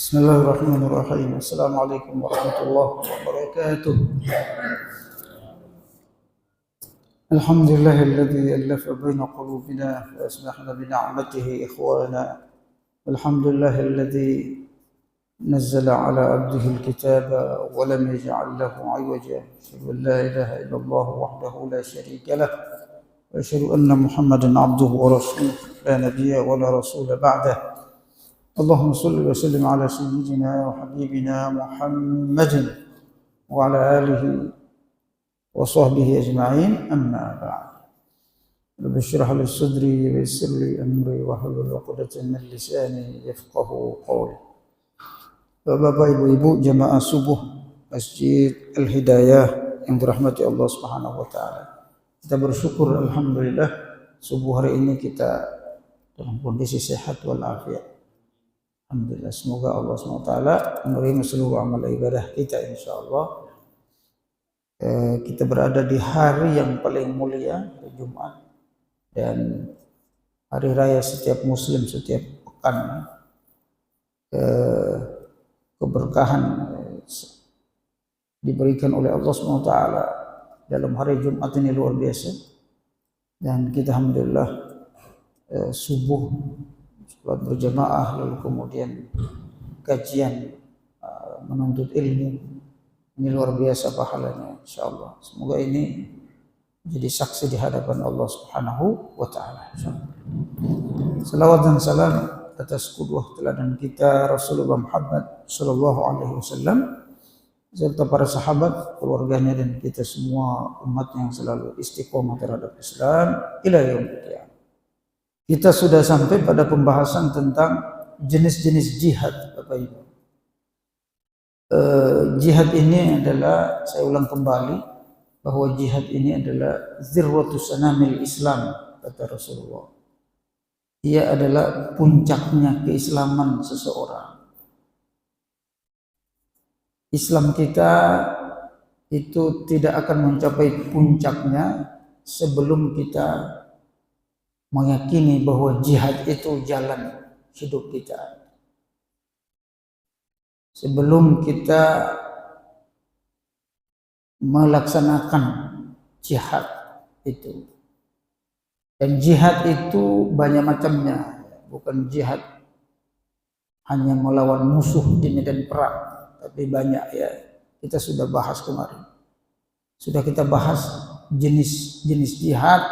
بسم الله الرحمن الرحيم. السلام عليكم ورحمة الله وبركاته. الحمد لله الذي ألف بين قلوبنا وأصبحنا بنعمته إخوانا. الحمد لله الذي نزل على عبده الكتاب ولم يجعل له عوجا. أشهد أن لا إله إلا الله وحده لا شريك له وأشهد أن محمدا عبده ورسوله لا نبي ولا رسول بعده. اللهم صل وسلم على سيدنا وحبيبنا محمد وعلى آله وصحبه أجمعين. أما بعد. رب اشرح لي صدري ويسر لي أمري واحلل عقدة من لساني يفقهوا قولي. Bapak Ibu jamaah subuh Masjid Al-Hidayah yang dirahmati Allah Subhanahu wa taala. Kita bersyukur alhamdulillah subuh hari ini kita dalam kondisi sehat walafiat. Alhamdulillah, semoga Allah SWT menerima seluruh amal ibadah kita insyaallah. Kita berada di hari yang paling mulia, hari Jumat, dan hari raya setiap muslim setiap pekan. Keberkahan diberikan oleh Allah SWT dalam hari Jumat ini luar biasa, dan kita alhamdulillah subuh sholat berjamaah, lalu kemudian kajian menuntut ilmu, ini luar biasa pahalanya insyaallah. Semoga ini jadi saksi di hadapan Allah Subhanahu wa taala. Salawat dan salam atas qudwah teladan kita Rasulullah Muhammad sallallahu alaihi wasallam serta para sahabat, keluarganya, dan kita semua umat yang selalu istiqomah terhadap Islam ila yaumil qiyamah. Kita sudah sampai pada pembahasan tentang jenis-jenis jihad, Bapak Ibu. Jihad ini adalah, saya ulang kembali, bahwa jihad ini adalah zirwatus sanamil Islam, kata Rasulullah. Ia adalah puncaknya keislaman seseorang. Islam kita itu tidak akan mencapai puncaknya sebelum kita meyakini bahwa jihad itu jalan hidup kita. Sebelum kita melaksanakan jihad itu. Dan jihad itu banyak macamnya, bukan jihad hanya melawan musuh di medan perang, tapi banyak ya. Kita sudah bahas kemarin. Sudah kita bahas jenis-jenis jihad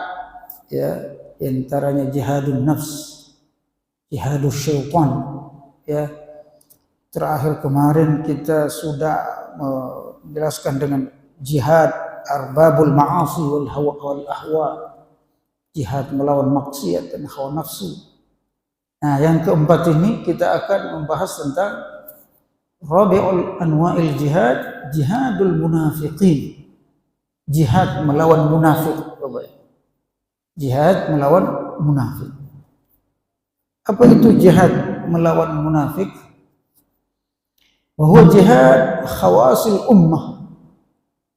ya. Antaranya jihadun nafs, jihadus syaitan ya. Terakhir kemarin kita sudah menjelaskan dengan jihad arbabul ma'asi wal hawa wal ahwa, jihad melawan maksiat dan hawa nafsu. Nah, yang keempat ini kita akan membahas tentang rabi'ul anwa'il jihad, jihadul munafiqin, jihad melawan munafik. Jihad melawan munafik. Apa itu jihad melawan munafik? Bahwa jihad khawasil ummah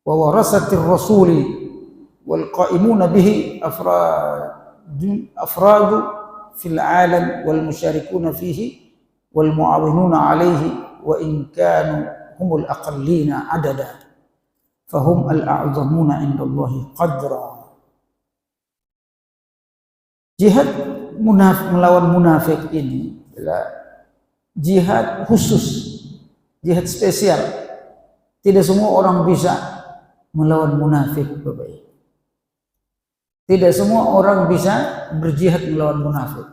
wa warasatir rasuli wal qaimuna bihi afradu fil alam wal musharikuna fihi wal muawinuna alaihi wa in kanu humul aqallina adada fahum al a'zamuna indallahi qadra. Jihad melawan munafik ini adalah jihad khusus, jihad spesial. Tidak semua orang bisa melawan munafik, Bapak. Tidak semua orang bisa berjihad melawan munafik.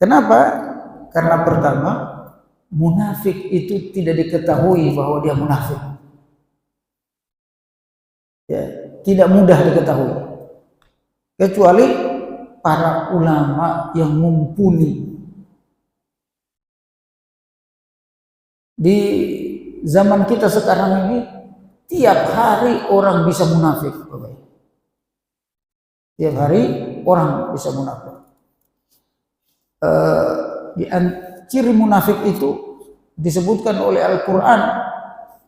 Kenapa? Karena pertama, munafik itu tidak diketahui bahwa dia munafik. Ya, tidak mudah diketahui. Kecuali para ulama yang mumpuni. Di zaman kita sekarang ini, tiap hari orang bisa munafik. Tiap hari orang bisa munafik. Ciri munafik itu disebutkan oleh Al-Quran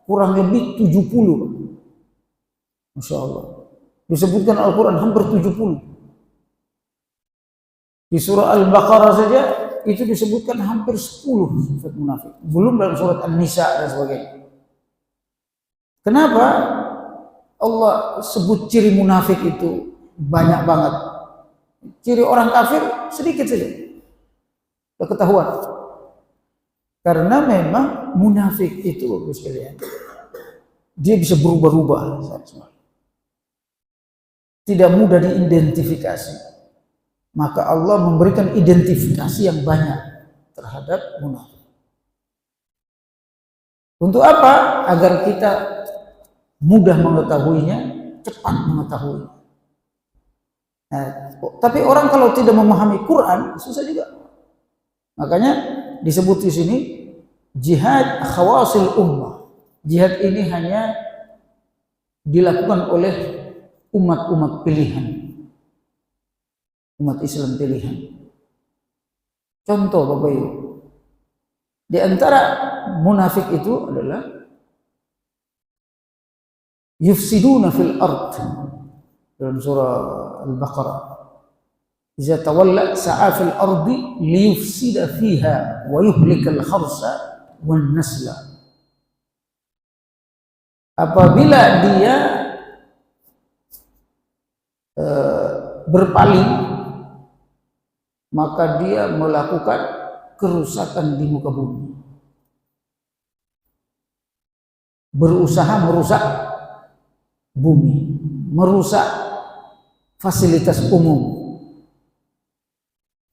kurang lebih 70. Masya Allah. Disebutkan Al-Quran hampir 70. Di surah Al-Baqarah saja itu disebutkan hampir 10 sifat munafik. Belum dalam surat An-Nisa dan sebagainya. Kenapa Allah sebut ciri munafik itu banyak banget? Ciri orang kafir sedikit saja. Sudah ketahuan. Karena memang munafik itu, Bapak sekalian, dia bisa berubah-ubah. Tidak mudah diidentifikasi. Maka Allah memberikan identifikasi yang banyak terhadap munafik. Untuk apa? Agar kita mudah mengetahuinya, cepat mengetahuinya. Nah, tapi orang kalau tidak memahami Quran susah juga. Makanya disebut di sini jihad khawasil ummah. Jihad ini hanya dilakukan oleh umat-umat pilihan. Umat Islam pilihan. Contoh Bapak Ibu, di antara munafik itu adalah yufsiduna fil ard dalam surah Al-Baqarah. Iza tawalla sa'a fil ardi liyufsida fiha wa yuhlikal kharsa wan nasla. Apabila dia berpaling, maka dia melakukan kerusakan di muka bumi. Berusaha merusak bumi, merusak fasilitas umum.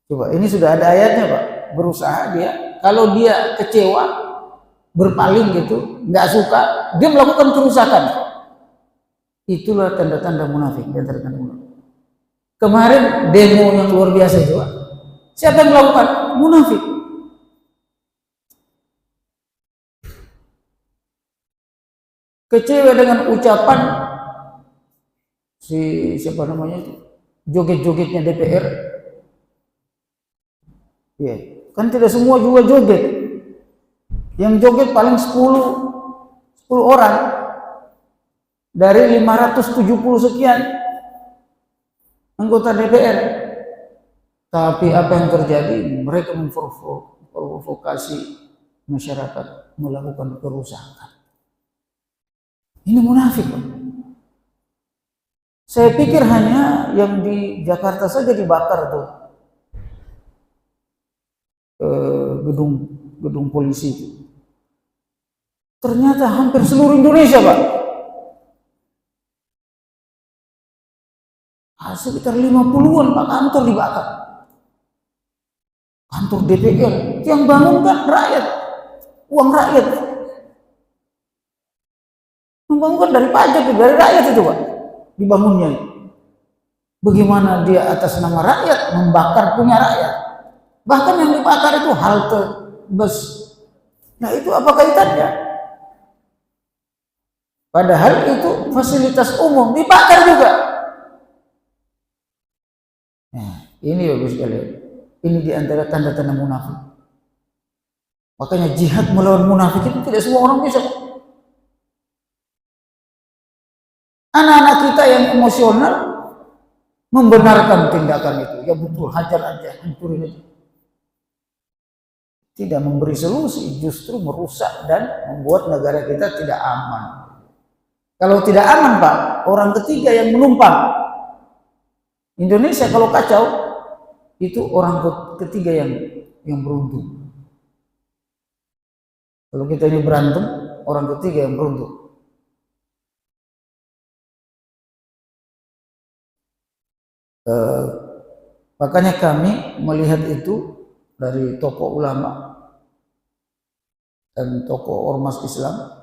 Coba, ini sudah ada ayatnya Pak. Berusaha dia, kalau dia kecewa, berpaling gitu, nggak suka, dia melakukan kerusakan. Itulah tanda-tanda munafik. Kemarin demo yang luar biasa itu Pak. Siapa yang melakukan? Munafik. Kecewa dengan ucapan siapa namanya itu, joget-jogetnya DPR. Ya, kan tidak semua juga joget. Yang joget paling 10 orang dari 570 sekian anggota DPR. Tapi apa yang terjadi? Mereka memprovokasi masyarakat melakukan kerusakan. Ini munafik. Saya pikir hanya yang di Jakarta saja dibakar tuh gedung polisi itu. Ternyata hampir seluruh Indonesia Pak. Sekitar 50-an Pak kantor dibakar. Kantor DPR yang bangun kan rakyat, uang rakyat. Membangun dari pajak, dari rakyat itu Pak, dibangunnya. Bagaimana dia atas nama rakyat membakar punya rakyat? Bahkan yang dibakar itu halte bus. Nah itu apa kaitannya? Padahal itu fasilitas umum dibakar juga. Nah ini Bapak sekalian. Ini diantara tanda-tanda munafik. Makanya jihad melawan munafik itu tidak semua orang bisa. Anak-anak kita yang emosional membenarkan tindakan itu. Ya betul, hajar aja, hancurin itu. Tidak memberi solusi, justru merusak dan membuat negara kita tidak aman. Kalau tidak aman Pak, orang ketiga yang menumpang. Indonesia kalau kacau, itu orang ketiga yang beruntung. Kalau kita ini berantem, orang ketiga yang beruntung. Makanya kami melihat itu dari tokoh ulama dan tokoh ormas Islam.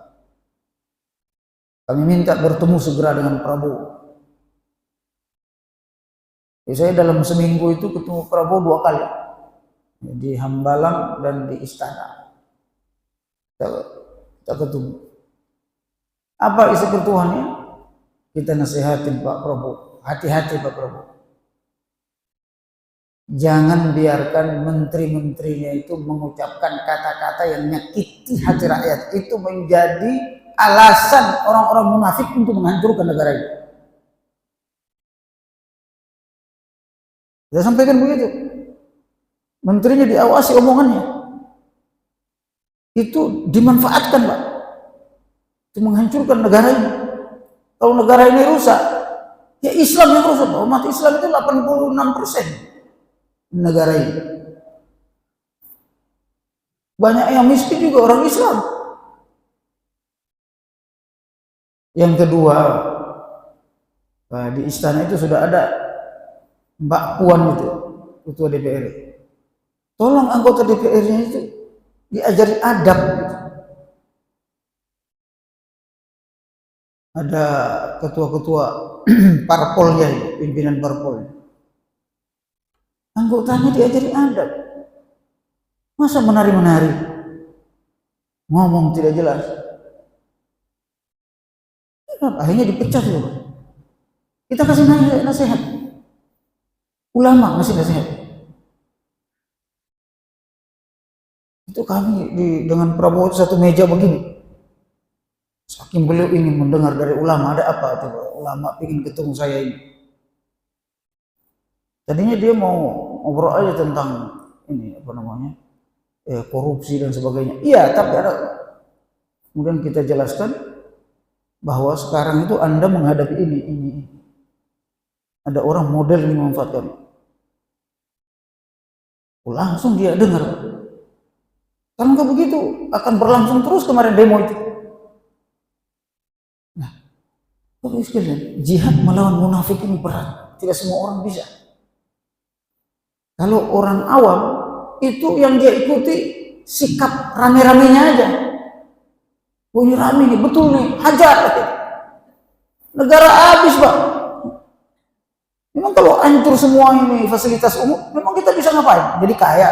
Kami minta bertemu segera dengan Prabowo. Saya dalam seminggu itu ketemu Prabowo 2 kali, di Hambalang dan di Istana. Kita ketemu. Apa isi pertemuannya? Kita nasihatin Pak Prabowo, hati-hati Pak Prabowo. Jangan biarkan menteri-menterinya itu mengucapkan kata-kata yang menyakiti hati rakyat. Itu menjadi alasan orang-orang munafik untuk menghancurkan negara ini. Saya sampaikan begitu. menterinya diawasi omongannya. Itu dimanfaatkan, Pak. Itu menghancurkan negara ini. Kalau negara ini rusak, ya Islam yang rusak. Umat Islam itu 86% negara ini. Banyak yang miskin juga orang Islam. Yang kedua, di istana itu sudah ada Mbak Puan itu, ketua DPR. Tolong anggota DPR-nya itu diajari adab. Ada ketua-ketua parpolnya, pimpinan parpolnya. Anggotanya diajari adab. Masa menari-menari, ngomong tidak jelas. Akhirnya dipecat loh. Kita kasih nasihat. Ulama ngasih nasihat. Itu kami dengan Prabowo satu meja begini. Saking beliau ingin mendengar dari ulama, ada apa coba? Ulama ingin ketemu saya ini. Tadinya dia mau ngobrol aja tentang ini apa namanya, korupsi dan sebagainya. Iya, tapi ada. Kemudian kita jelaskan bahwa sekarang itu Anda menghadapi ini. Ada orang model yang memanfaatkan. Langsung dia dengar. Kalau nggak begitu akan berlangsung terus kemarin demo itu. Nah, Bapak sekalian, jihad melawan munafik ini berat. Tidak semua orang bisa. Kalau orang awam itu yang dia ikuti sikap rame-ramenya aja. Oh ini rame nih, betul nih, hajar. Negara habis, Pak. Memang kalau hancur semua ini fasilitas umum, memang kita bisa ngapain? Jadi kaya.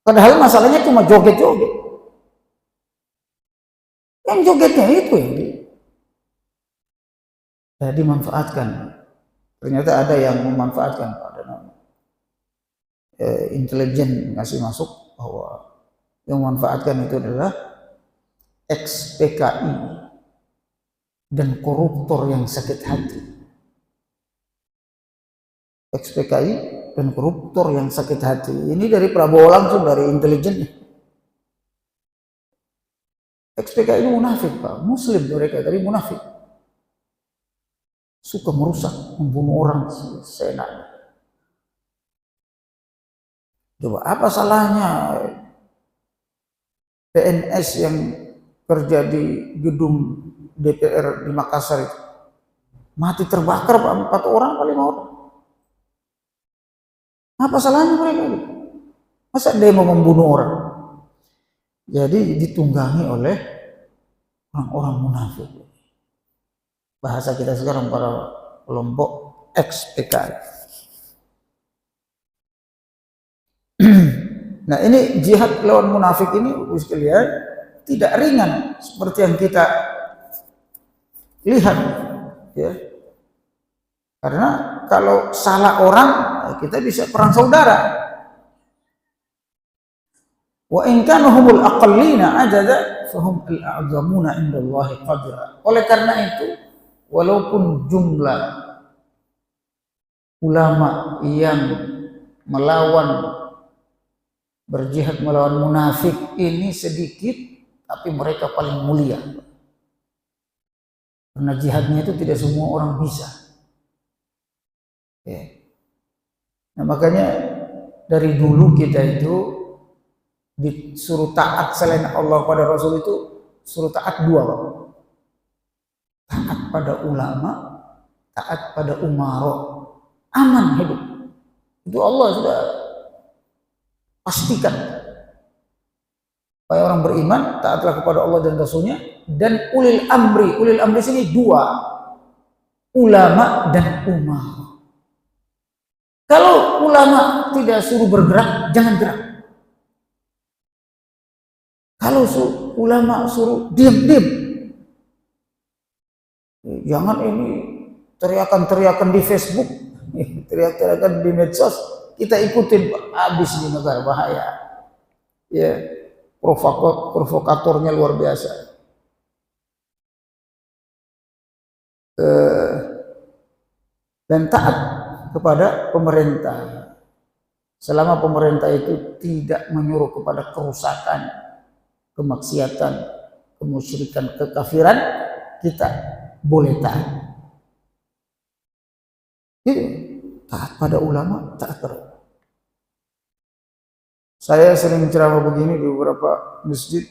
Padahal masalahnya cuma joget-joget. Yang jogetnya itu ya. Jadi dimanfaatkan. Ternyata ada yang memanfaatkan, Pak. Intelijen ngasih masuk bahwa yang memanfaatkan itu adalah ex-PKI dan koruptor yang sakit hati. Ex-PKI dan koruptor yang sakit hati. Ini dari Prabowo langsung, dari intelijen. Ex-PKI ini munafik, Pak. Muslim mereka, tapi munafik. Suka merusak, membunuh orang seenaknya. Coba apa salahnya PNS yang kerja di gedung DPR di Makassar itu? Mati terbakar, Pak, 4 orang atau 5 orang. Apa salahnya mereka? Masa demo membunuh orang? Jadi ditunggangi oleh orang-orang munafik. Bahasa kita sekarang para kelompok ex-PKI. Nah ini jihad lawan munafik ini sekalian tidak ringan seperti yang kita lihat, ya. Karena kalau salah orang kita bisa perang saudara. Wa in kanu humul aqallina ajada fahum al-a'zamuna indallahi qadra. Oleh karena itu, walaupun jumlah ulama yang berjihad melawan munafik ini sedikit, tapi mereka paling mulia. Karena jihadnya itu tidak semua orang bisa. Ya. Nah makanya dari dulu kita itu disuruh taat selain Allah pada Rasul itu suruh taat 2, Pak. Taat pada ulama, taat pada umara, aman hidup. Itu Allah sudah pastikan. Supaya orang beriman, taatlah kepada Allah dan Rasulnya, dan ulil amri sini 2, ulama dan umara. Kalau ulama tidak suruh bergerak, jangan gerak. Kalau ulama suruh diam. Jangan ini teriakan-teriakan di Facebook, teriakan di medsos, kita ikutin, habis di negara, bahaya. Ya, provokatornya luar biasa. Dan taat kepada pemerintah. Selama pemerintah itu tidak menyuruh kepada kerusakan, kemaksiatan, kemusyrikan, kekafiran, kita boleh taat. Taat pada ulama, taat pada ulama. Saya sering ceramah begini di beberapa masjid,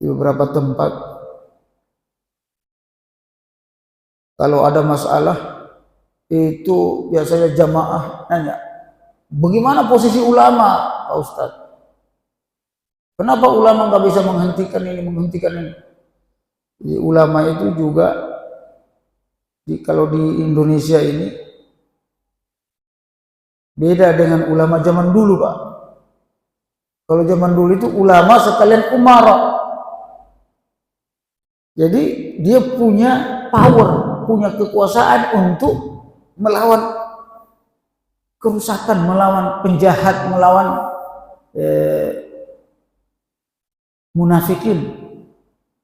di beberapa tempat. Kalau ada masalah, itu biasanya jamaah nanya, bagaimana posisi ulama, Pak Ustadz? Kenapa ulama nggak bisa menghentikan ini, menghentikan ini? Jadi, ulama itu juga, kalau di Indonesia ini, beda dengan ulama zaman dulu, Pak. Kalau zaman dulu itu ulama sekalian umara. Jadi dia punya power, punya kekuasaan untuk melawan kerusakan, melawan penjahat, melawan munafikin.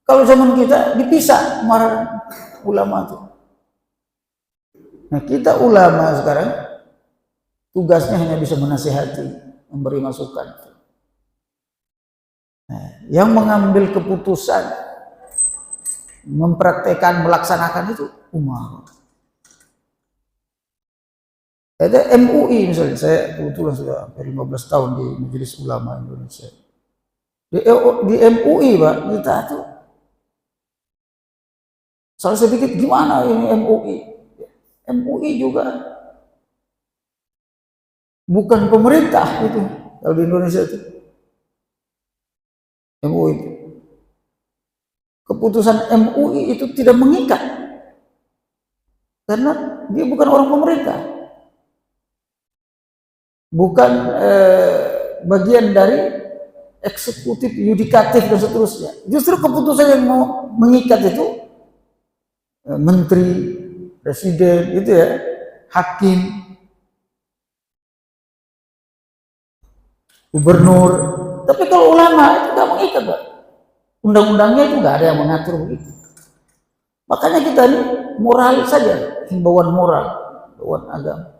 Kalau zaman kita dipisah marah ulama itu. Nah, kita ulama sekarang tugasnya hanya bisa menasihati, memberi masukan. Nah, yang mengambil keputusan, mempraktekkan, melaksanakan itu umar. Ada MUI misalnya, saya kebetulan sudah 15 tahun di Majelis Ulama Indonesia. Di MUI, Pak, kita tuh salah sedikit gimana ini MUI? MUI juga bukan pemerintah itu kalau di Indonesia itu. MUI, keputusan MUI itu tidak mengikat karena dia bukan orang pemerintah, bukan bagian dari eksekutif, yudikatif dan seterusnya. Justru keputusan yang mau mengikat itu menteri, presiden, itu ya, hakim, gubernur. Tapi kalau ulama itu nggak mengikat, Pak. Undang-undangnya itu nggak ada yang mengatur begitu. Makanya kita ini moral saja, himbauan moral, himbauan agama.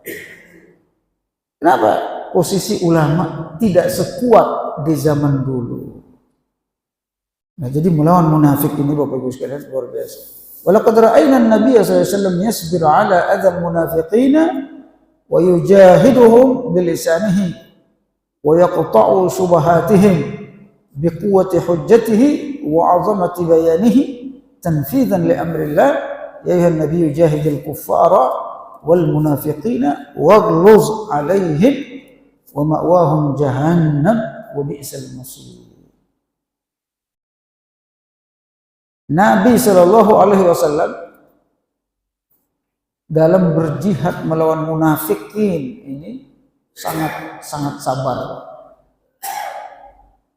Kenapa posisi ulama tidak sekuat di zaman dulu? Nah, jadi melawan munafik ini, Bapak Ibu sekalian, luar biasa. Walaqad ra'ayna an-nabiy sallallahu alaihi wasallam yasbiru ala adha al-munafiqina wa yujahiduhum bilisanihi wa yaqta'u syubhatihim biquwwati hujjatihi wa 'azamati bayanihi tanfidhan li amrillah ya ayyuhan nabiyyu jahidil kuffara wal munafiqina waghluz 'alaihim wa ma'wahum jahannam wa bi'sal masir. Nabi sallallahu alaihi wasallam dalam berjihad melawan munafikin ini sangat sabar.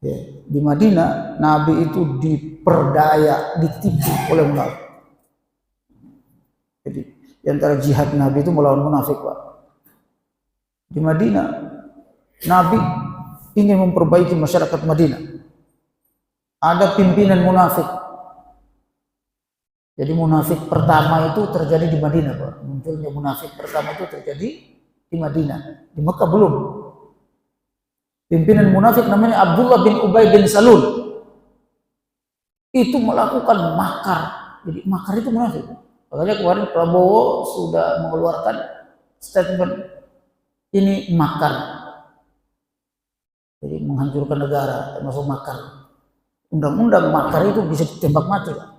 Ya, di Madinah Nabi itu diperdaya, ditipu oleh munafik. Jadi di antara jihad Nabi itu melawan munafik, Pak. Di Madinah Nabi ingin memperbaiki masyarakat Madinah. Ada pimpinan munafik. Jadi munafik pertama itu terjadi di Madinah, Pak. Munculnya munafik pertama itu terjadi di Madinah. Di Mekah belum. Pimpinan munafik namanya Abdullah bin Ubay bin Salul. Itu melakukan makar. Jadi makar itu munafik. Makanya kemarin Prabowo sudah mengeluarkan statement ini makar. Jadi menghancurkan negara, termasuk makar. Undang-undang makar itu bisa ditembak mati, Pak.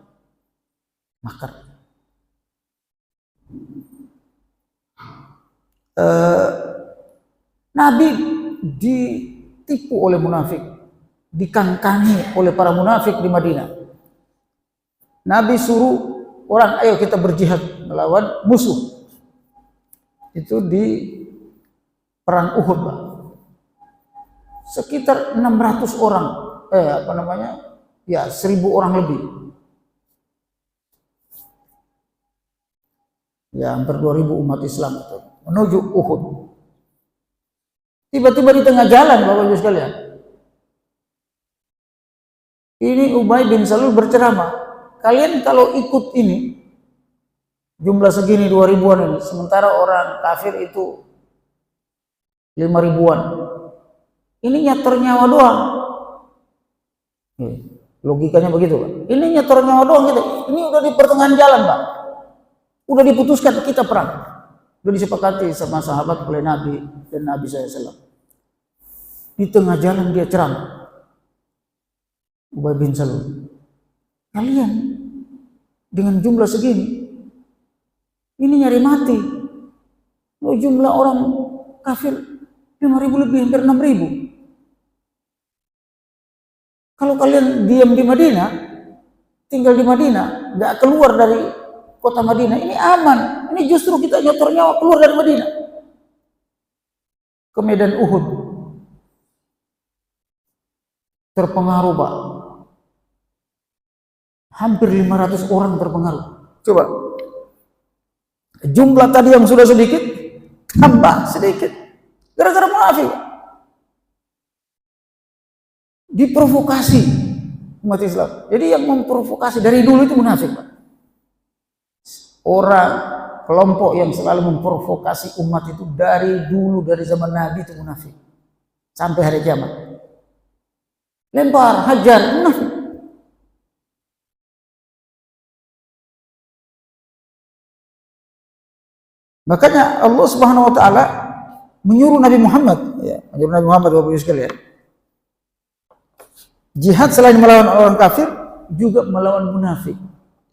Makar. Nabi ditipu oleh munafik, dikangkangi oleh para munafik di Madinah. Nabi suruh orang, ayo kita berjihad melawan musuh. Itu di perang Uhud, Pak. Sekitar 600 orang, 1.000 orang lebih. Ya, hampir 2.000 umat Islam itu menuju Uhud. Tiba-tiba di tengah jalan, Bapak Ibu sekalian, ini Ubay bin Salul berceramah, kalian kalau ikut ini jumlah segini 2.000-an ini, sementara orang kafir itu 5.000-an. Ini nyetor nyawa doang. Logikanya begitu, Pak. Ini nyetor nyawa doang kita. Ini udah di pertengahan jalan, Pak. Udah diputuskan kita perang. Udah disepakati sama sahabat oleh Nabi dan Nabi SAW. Di tengah jalan dia ceramah. Ubay bin Salul. Kalian dengan jumlah segini, ini nyari mati. Jumlah orang kafir 5.000 lebih, hampir 6.000. Kalau kalian diam di Madinah, tinggal di Madinah, nggak keluar dari kota Madinah, ini aman. Ini justru kita nyetor nyawa keluar dari Madinah ke medan Uhud. Terpengaruh, Pak. Hampir 500 orang terpengaruh. Coba. Jumlah tadi yang sudah sedikit, tambah sedikit. Gara-gara munafik. Diprovokasi umat Islam. Jadi yang memprovokasi dari dulu itu munafik, Pak. Orang, kelompok yang selalu memprovokasi umat itu dari dulu, dari zaman Nabi itu munafik. Sampai hari kiamat. Lempar, hajar, munafik. Makanya Allah Subhanahu wa taala menyuruh Nabi Muhammad, ya, menyuruh Nabi Muhammad Bapak Ibu sekalian. Jihad selain melawan orang kafir juga melawan munafik.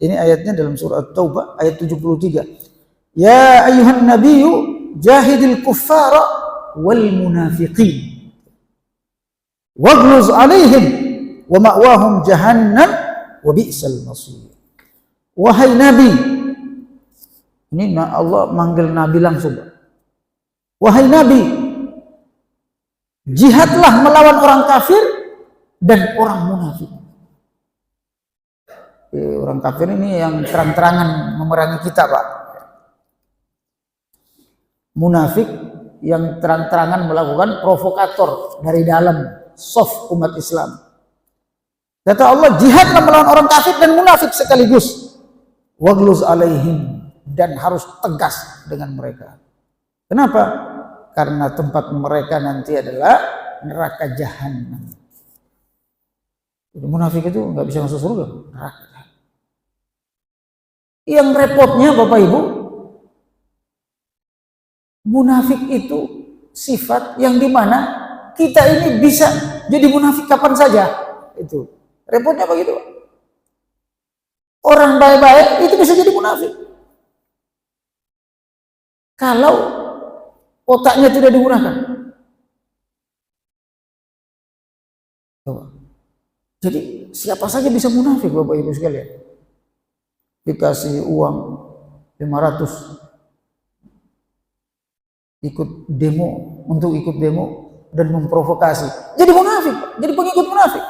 Ini ayatnya dalam surah At-Taubah ayat 73. Ya ayyuhan nabiyyu jahidil kuffara wal munafiqin waghluz alaihim wa ma'wahum jahannam wa bi'sal masir. Wahai Nabi, ini Allah manggil Nabi langsung. Wahai Nabi, jihadlah melawan orang kafir dan orang munafik. Orang kafir ini yang terang-terangan memerangi kita, Pak. Munafik yang terang-terangan melakukan provokator dari dalam soft umat Islam. Kata Allah, jihadlah melawan orang kafir dan munafik sekaligus. Waghluz alaihim, dan harus tegas dengan mereka. Kenapa? Karena tempat mereka nanti adalah neraka jahanam. Jadi munafik itu nggak bisa masuk surga, neraka. Yang repotnya Bapak Ibu, munafik itu sifat yang dimana kita ini bisa jadi munafik kapan saja. Itu repotnya begitu. Orang baik-baik itu bisa jadi munafik. Kalau otaknya tidak digunakan. Jadi siapa saja bisa munafik Bapak Ibu sekalian. Dikasih uang 500 ikut demo, untuk ikut demo dan memprovokasi. Jadi munafik, jadi pengikut munafik.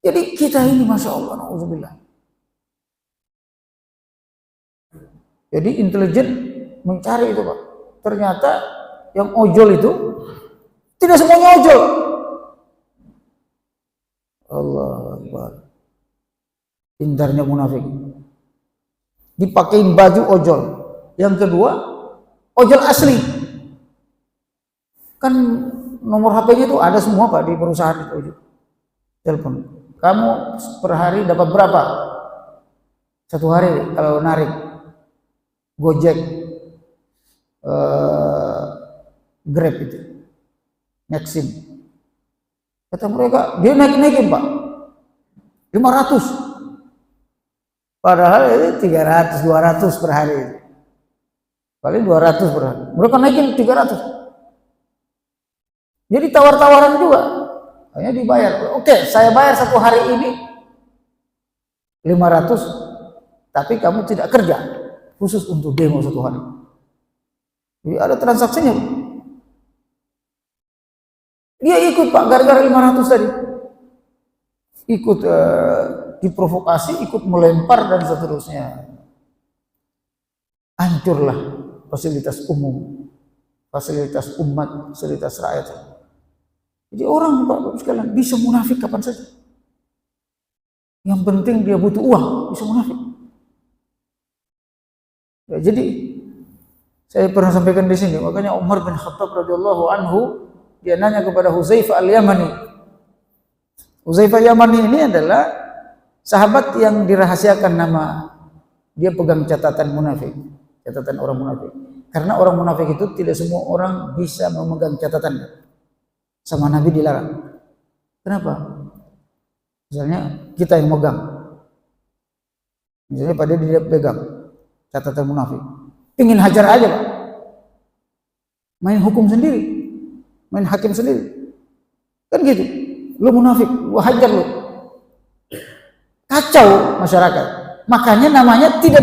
Jadi kita ini Masya Allah, na'udzubillah. Jadi intelijen mencari itu Pak. Ternyata yang ojol itu tidak semuanya ojol. Allah Akbar. Pintarnya munafik. Dipakein baju ojol. Yang kedua, ojol asli. Kan nomor HP-nya itu ada semua Pak di perusahaan itu ojol. Telepon. Kamu per hari dapat berapa? Satu hari kalau narik Gojek, Grab itu, Maxim. Kata mereka, dia naikin Pak, 500. Padahal itu 300, 200 per hari. Paling 200 per hari. Mereka naikin 300. Jadi tawar-tawaran juga. Hanya dibayar. Oke, saya bayar satu hari ini 500, tapi kamu tidak kerja. Khusus untuk demo satu hari. Jadi ada transaksinya. Dia ikut Pak, gara-gara 500 tadi. Ikut diprovokasi, ikut melempar dan seterusnya. Hancurlah fasilitas umum, fasilitas umat, fasilitas rakyat. Jadi orang Pak sekalian bisa munafik kapan saja. Yang penting dia butuh uang, bisa munafik. Ya, jadi Saya pernah sampaikan di sini, makanya Umar bin Khattab radhiyallahu anhu dia nanya kepada Hudzaifah al-Yamani. Hudzaifah Yamani ini adalah sahabat yang dirahasiakan nama, dia pegang catatan munafik, catatan orang munafik. Karena orang munafik itu tidak semua orang bisa memegang catatan. Sama Nabi dilarang. Kenapa? Misalnya kita yang megang. Misalnya pada dia pegang catatan munafik. Ingin hajar aja, Pak. Main hukum sendiri, main hakim sendiri. Kan gitu. Lu munafik, lu hajar lu. Kacau masyarakat. Makanya namanya tidak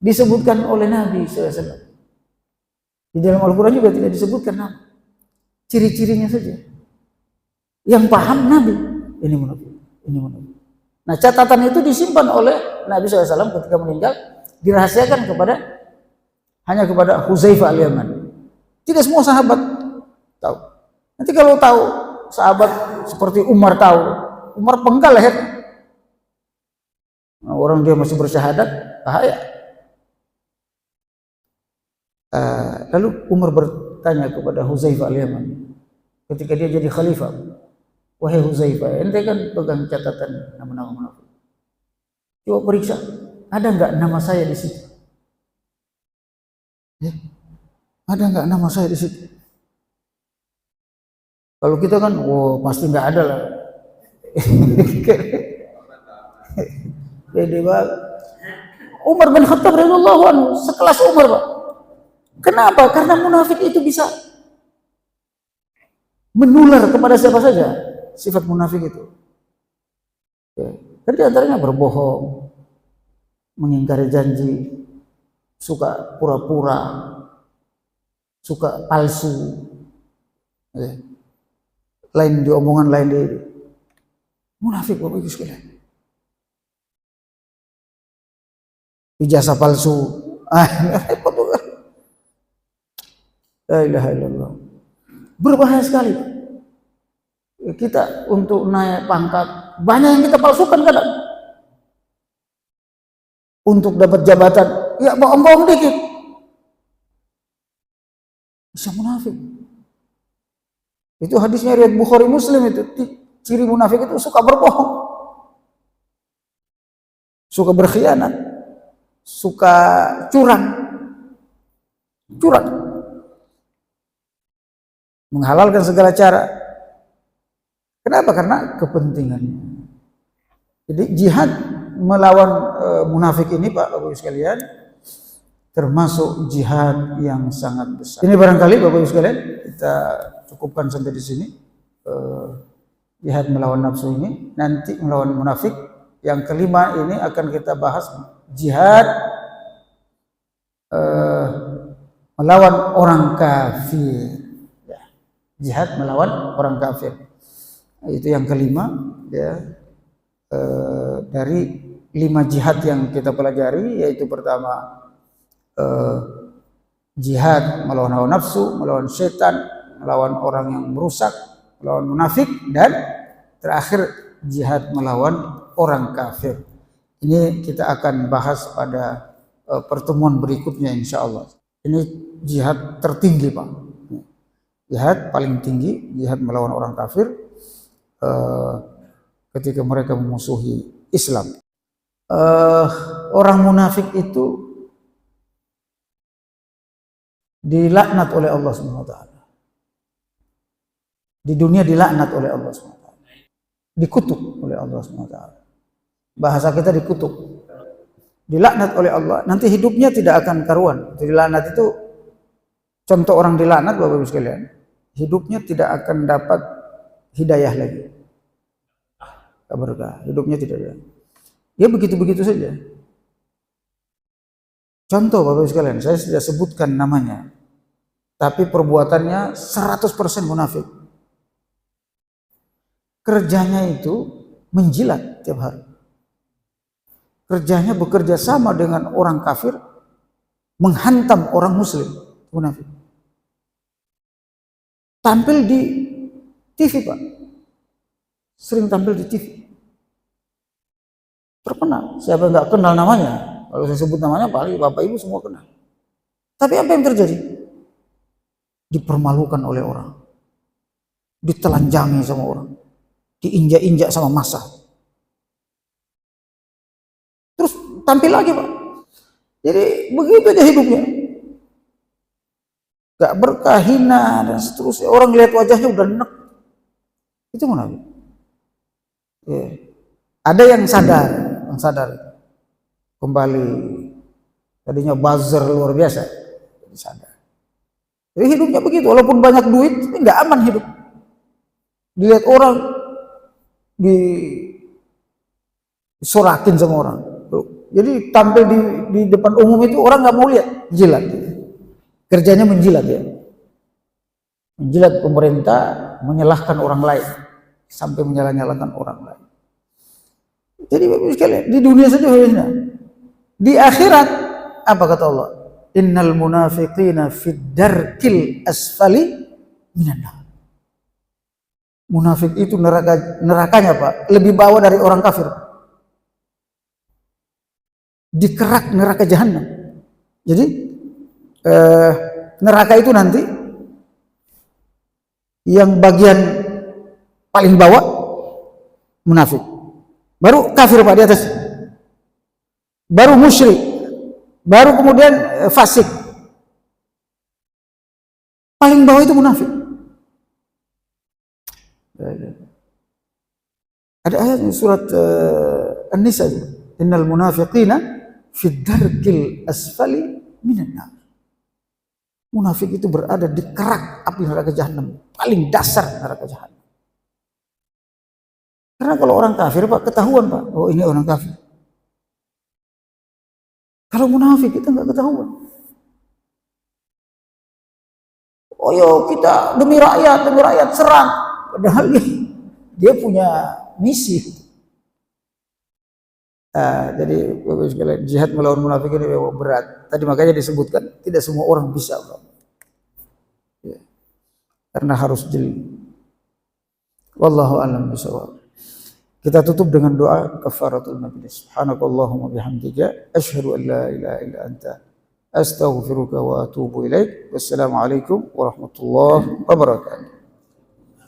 disebutkan oleh Nabi SAW. Di dalam Al-Quran juga tidak disebutkan nama. Ciri-cirinya saja. Yang paham Nabi, ini munafik, ini munafik. Nah, catatan itu disimpan oleh Nabi SAW ketika meninggal, dirahasiakan hanya kepada Hudzaifah al-Yamani. Tidak semua sahabat tahu. Nanti kalau tahu sahabat seperti Umar tahu, Umar penggal leher. Nah, orang dia masih bersyahadat, bahaya. Lalu Umar bertanya kepada Hudzaifah al-Yamani ketika dia jadi khalifah, wahai Hudzaifah, ente kan pegang catatan nama-nama munafik. Coba periksa, ada nggak nama saya di situ? Ya, ada nggak nama saya di situ? Kalau kita kan, pasti nggak ada lah. Pede banget. Umar bin Khattab radhiyallahu anhu sekelas Umar, Pak. Kenapa? Karena munafik itu bisa menular kepada siapa saja. Sifat munafik itu. Kan di antaranya berbohong, mengingkari janji, suka pura-pura, suka palsu, lain di omongan, lain di munafik, Bapak Ibu sekalian. Ijazah palsu, repot tuh. La ilaha illallah. Berbahaya sekali. Kita untuk naik pangkat banyak yang kita palsukan kadang. Untuk dapat jabatan, ya bohong-bohong dikit. Bisa munafik. Itu hadisnya riwayat Bukhari Muslim itu. Ciri munafik itu suka berbohong. Suka berkhianat. Suka curang. Curang. Menghalalkan segala cara. Kenapa? Karena kepentingannya. Jadi jihad melawan munafik ini, Pak Bapak Ibu sekalian, termasuk jihad yang sangat besar. Ini barangkali Bapak Ibu sekalian kita cukupkan sampai di sini. Jihad melawan nafsu ini, nanti melawan munafik. Yang kelima ini akan kita bahas jihad melawan orang kafir. Ya. Jihad melawan orang kafir. Itu yang kelima, ya. Dari 5 jihad yang kita pelajari, yaitu pertama jihad melawan hawa nafsu, melawan setan, melawan orang yang merusak, melawan munafik, dan terakhir jihad melawan orang kafir. Ini kita akan bahas pada pertemuan berikutnya insya Allah. Ini jihad tertinggi, Pak. Jihad paling tinggi, jihad melawan orang kafir. Ketika mereka memusuhi Islam, orang munafik itu dilaknat oleh Allah SWT. Di dunia dilaknat oleh Allah SWT, dikutuk oleh Allah SWT. Bahasa kita dikutuk, dilaknat oleh Allah. Nanti hidupnya tidak akan karuan. Dilaknat itu contoh orang dilaknat, Bapak Ibu sekalian, hidupnya tidak akan dapat hidayah lagi. Berkah, hidupnya tidak ada. Dia begitu-begitu saja. Contoh Bapak Ibu sekalian, saya sudah sebutkan namanya, tapi perbuatannya 100% munafik. Kerjanya itu menjilat tiap hari. Kerjanya bekerja sama dengan orang kafir, menghantam orang muslim, munafik. Tampil di TV, Pak. Sering tampil di TV. Terkenal. Siapa nggak kenal namanya? Kalau saya sebut namanya, paling Bapak Ibu semua kenal. Tapi apa yang terjadi? Dipermalukan oleh orang, ditelanjangi sama orang, diinjak-injak sama massa. Terus tampil lagi, Pak. Jadi begitu aja hidupnya. Gak berkah, hina dan seterusnya. Orang lihat wajahnya udah enek. Itu munafik. Ya. Ada yang sadar kembali. Tadinya buzzer luar biasa, jadi sadar. Jadi hidupnya begitu, walaupun banyak duit, tapi nggak aman hidup. Dilihat orang, disorakin sama orang. Jadi tampil di depan umum itu orang nggak mau lihat, jilat. Kerjanya menjilat ya. Menjilat pemerintah, menyalahkan orang lain. Sampai menyalah-nyalahkan orang lain. Jadi sekalian, di dunia saja hina. Di akhirat, apa kata Allah? Innal munafiqina fid darkil asfali minan nar. Munafik itu nerakanya, Pak, lebih bawah dari orang kafir. Dikerak neraka jahanam. Jadi neraka itu nanti yang bagian paling bawah munafik, baru kafir, Pak, di atas, baru musyrik, baru kemudian fasik, paling bawah itu munafik. Ada ayat surat An-Nisa, innal munafiqina fid darkil asfali minan nar. Munafik itu berada di kerak api neraka jahanam, paling dasar neraka jahanam. Karena kalau orang kafir, Pak, ketahuan, Pak, oh ini orang kafir. Kalau munafik kita nggak ketahuan. Oh yo, kita demi rakyat serang, padahal dia punya misi. Jadi jihad melawan munafik ini memang berat. Tadi makanya disebutkan tidak semua orang bisa, Pak. Ya. Karena harus jeli. Wallahu a'lam bishawab. Kita tutup dengan doa kafaratul majlis. Subhanakallahumma bihamdika asyhadu an la ilaha illa anta astaghfiruka wa atubu ilaik. Wassalamualaikum warahmatullahi wabarakatuh.